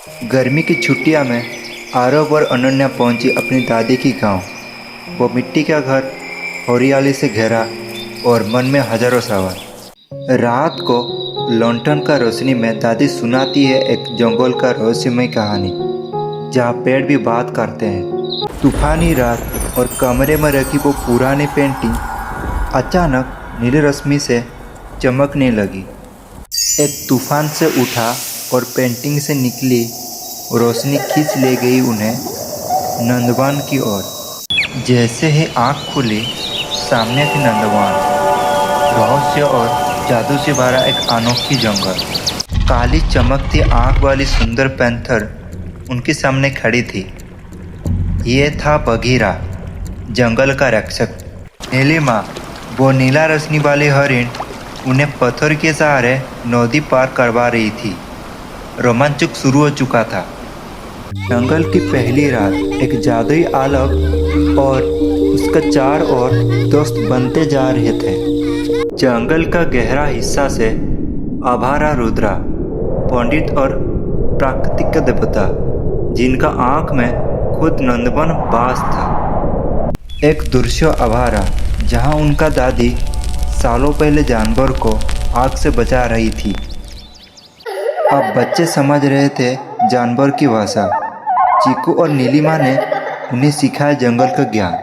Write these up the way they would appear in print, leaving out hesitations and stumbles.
गर्मी की छुट्टियां में आरव और अनन्या पहुंची अपनी दादी की गांव। वो मिट्टी का घर, हरियाली से घिरा और मन में हजारों सवाल। रात को लंठन का रोशनी में दादी सुनाती है एक जंगल का रहस्यमय कहानी, जहाँ पेड़ भी बात करते हैं। तूफानी रात और कमरे में रखी वो पुरानी पेंटिंग अचानक नीली रोशनी से चमकने लगी। एक तूफान से उठा और पेंटिंग से निकली रोशनी खींच ले गई उन्हें नंदवान की ओर। जैसे ही आंख खुली, सामने थी नंदवान, रहस्य और जादू से भरा एक अनोखी जंगल। काली चमकती आंख वाली सुंदर पैंथर उनके सामने खड़ी थी। ये था बघीरा, जंगल का रक्षक। नीलिमा, वो नीला रोशनी वाली हरिण, उन्हें पत्थर के सहारे नदी पार करवा रही थी। रोमांचक शुरू हो चुका था। जंगल की पहली रात एक जादुई आलक और उसका चार और दोस्त बनते जा रहे थे। जंगल का गहरा हिस्सा से आभारा रुद्रा, पंडित और प्राकृतिक देवता, जिनका आंख में खुद नंदवन वास था। एक दृश्य आभारा, जहां उनका दादी सालों पहले जानवर को आग से बचा रही थी। अब बच्चे समझ रहे थे जानवर की भाषा। चीकू और नीलिमा ने उन्हें सिखाया जंगल का ज्ञान।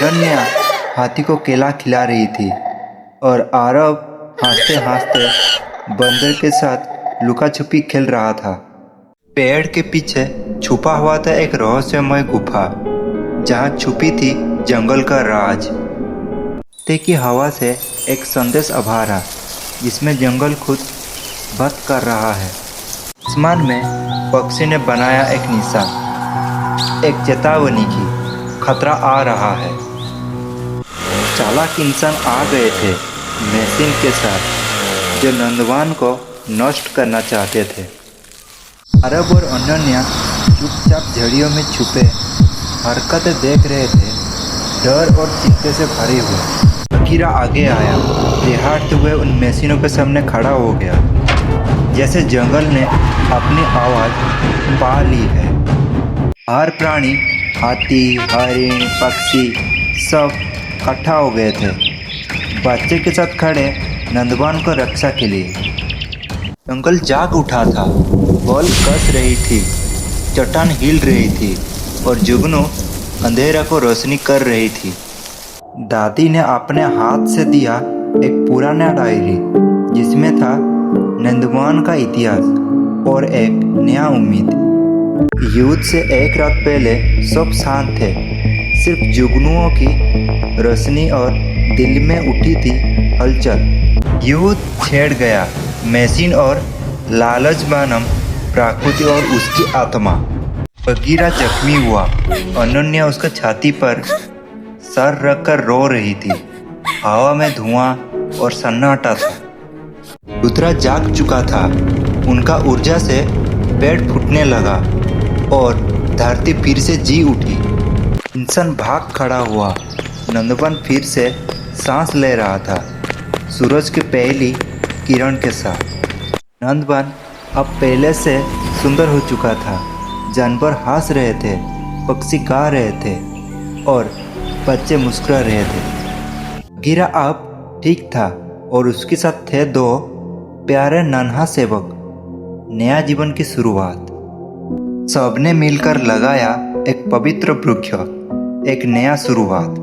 रन्या हाथी को केला खिला रही थी और आरव हंसते हंसते बंदर के साथ लुका छुपी खेल रहा था। पेड़ के पीछे छुपा हुआ था एक रहस्यमय गुफा, जहाँ छुपी थी जंगल का राज। ते की हवा से एक संदेश आभारा, जिसमें जंगल खुद बात कर रहा है। आसमान में पक्षी ने बनाया एक निशान, एक चेतावनी की खतरा आ रहा है। चालाक इंसान आ गए थे मशीन के साथ, जो नंदवान को नष्ट करना चाहते थे। आरव और अनन्या चुपचाप झड़ियों में छुपे हरकतें देख रहे थे, डर और चिंता से भरे हुए। बघीरा आगे आया, दहाड़ते हुए उन मशीनों के सामने खड़ा हो गया, जैसे जंगल ने अपनी आवाज पा ली है। हर प्राणी, हाथी, हरिण, पक्षी, सब इकट्ठा हो गए थे, बच्चे के साथ खड़े नंदवान को रक्षा के लिए। जंगल जाग उठा था, बॉल कस रही थी, चट्टान हिल रही थी और जुगनू अंधेरा को रोशनी कर रही थी। दादी ने अपने हाथ से दिया एक पुराना डायरी, जिसमें था नंदवान का इतिहास और एक नया उम्मीद। युद्ध से एक रात पहले सब शांत थे, सिर्फ जुगनुओं की रोशनी और दिल में उठी थी हलचल। युद्ध छेड़ गया, मशीन और लालच बनम प्रकृति और उसकी आत्मा। बघीरा जख्मी हुआ, अनन्या उसका छाती पर सर रखकर रो रही थी। हवा में धुआं और सन्नाटा था। रुद्रा जाग चुका था, उनका ऊर्जा से पेड़ फूटने लगा और धरती फिर से जी उठी। इंसान भाग खड़ा हुआ, नंदवन फिर से सांस ले रहा था, सूरज की पहली किरण के साथ। नंदवन अब पहले से सुंदर हो चुका था। जानवर हंस रहे थे, पक्षी गा रहे थे और बच्चे मुस्कुरा रहे थे। गिरा अब ठीक था और उसके साथ थे दो प्यारे नन्हा सेवक। नया जीवन की शुरुआत। सबने मिलकर लगाया एक पवित्र वृक्ष, एक नया शुरुआत।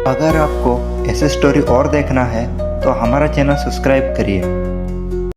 अगर आपको ऐसे स्टोरी और देखना है तो हमारा चैनल सब्सक्राइब करिए।